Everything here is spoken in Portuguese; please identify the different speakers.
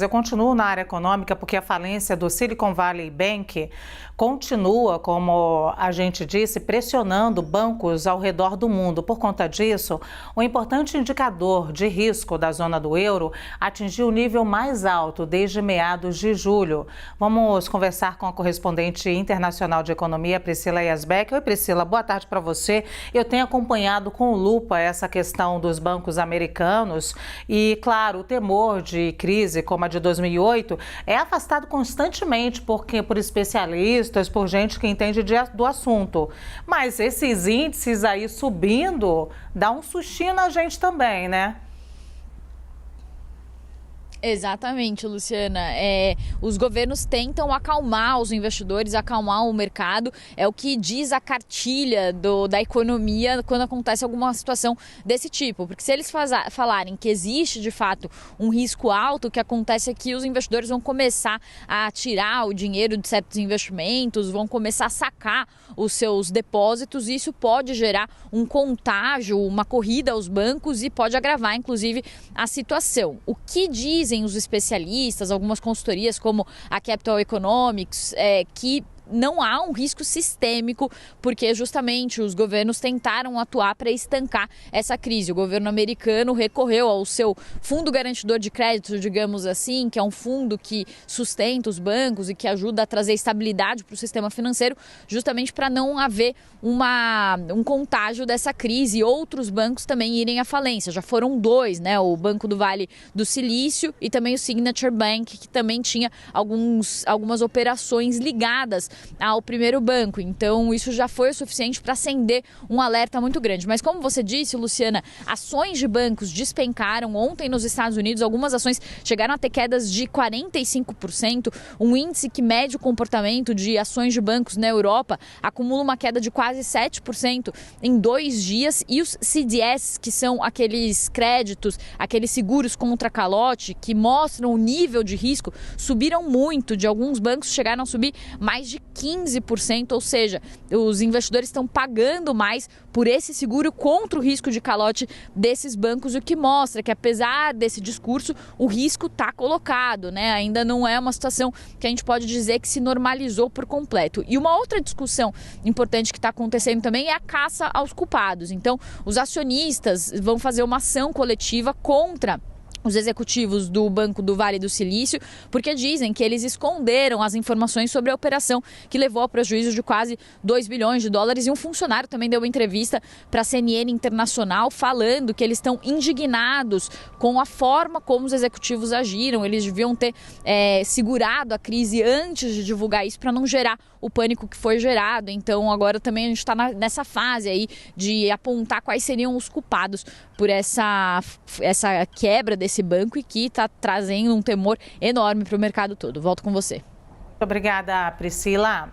Speaker 1: Eu continuo na área econômica porque a falência do Silicon Valley Bank continua, como a gente disse, pressionando bancos ao redor do mundo. Por conta disso, o importante indicador de risco da zona do euro atingiu o nível mais alto desde meados de julho. Vamos conversar com a correspondente internacional de economia, Priscila Yazbek. Oi, Priscila, boa tarde para você. Eu tenho acompanhado com lupa essa questão dos bancos americanos e, claro, o temor de crise como a de 2008 é afastado constantemente por especialistas, por gente que entende do assunto. Mas esses índices aí subindo, dá um sustinho na gente também, né?
Speaker 2: Exatamente, Luciana. Os governos tentam acalmar os investidores, acalmar o mercado. É o que diz a cartilha da economia quando acontece alguma situação desse tipo. Porque se eles falarem que existe, de fato, um risco alto, o que acontece é que os investidores vão começar a tirar o dinheiro de certos investimentos, vão começar a sacar os seus depósitos e isso pode gerar um contágio, uma corrida aos bancos e pode agravar, inclusive, a situação. O que dizem os especialistas, algumas consultorias como a Capital Economics, que não há um risco sistêmico, porque justamente os governos tentaram atuar para estancar essa crise. O governo americano recorreu ao seu fundo garantidor de crédito, digamos assim, que é um fundo que sustenta os bancos e que ajuda a trazer estabilidade para o sistema financeiro, justamente para não haver um contágio dessa crise e outros bancos também irem à falência. Já foram dois, né? O Banco do Vale do Silício e também o Signature Bank, que também tinha algumas operações ligadas ao primeiro banco. Então isso já foi o suficiente para acender um alerta muito grande. Mas como você disse, Luciana, ações de bancos despencaram. Ontem nos Estados Unidos algumas ações chegaram a ter quedas de 45%. Um índice que mede o comportamento de ações de bancos na Europa acumula uma queda de quase 7% em 2 dias. E os CDS, que são aqueles créditos, aqueles seguros contra calote que mostram o nível de risco, subiram muito. De alguns bancos chegaram a subir mais de 15%, ou seja, os investidores estão pagando mais por esse seguro contra o risco de calote desses bancos, o que mostra que, apesar desse discurso, o risco está colocado, né? Ainda não é uma situação que a gente pode dizer que se normalizou por completo. E uma outra discussão importante que está acontecendo também é a caça aos culpados. Então, os acionistas vão fazer uma ação coletiva contra os executivos do Banco do Vale do Silício, porque dizem que eles esconderam as informações sobre a operação que levou ao prejuízo de quase 2 bilhões de dólares. E um funcionário também deu uma entrevista para a CNN Internacional falando que eles estão indignados com a forma como os executivos agiram. Eles deviam ter segurado a crise antes de divulgar isso para não gerar o pânico que foi gerado. Então agora também a gente está nessa fase aí de apontar quais seriam os culpados por essa quebra desse banco e que está trazendo um temor enorme para o mercado todo. Volto com você.
Speaker 1: Muito obrigada, Priscila.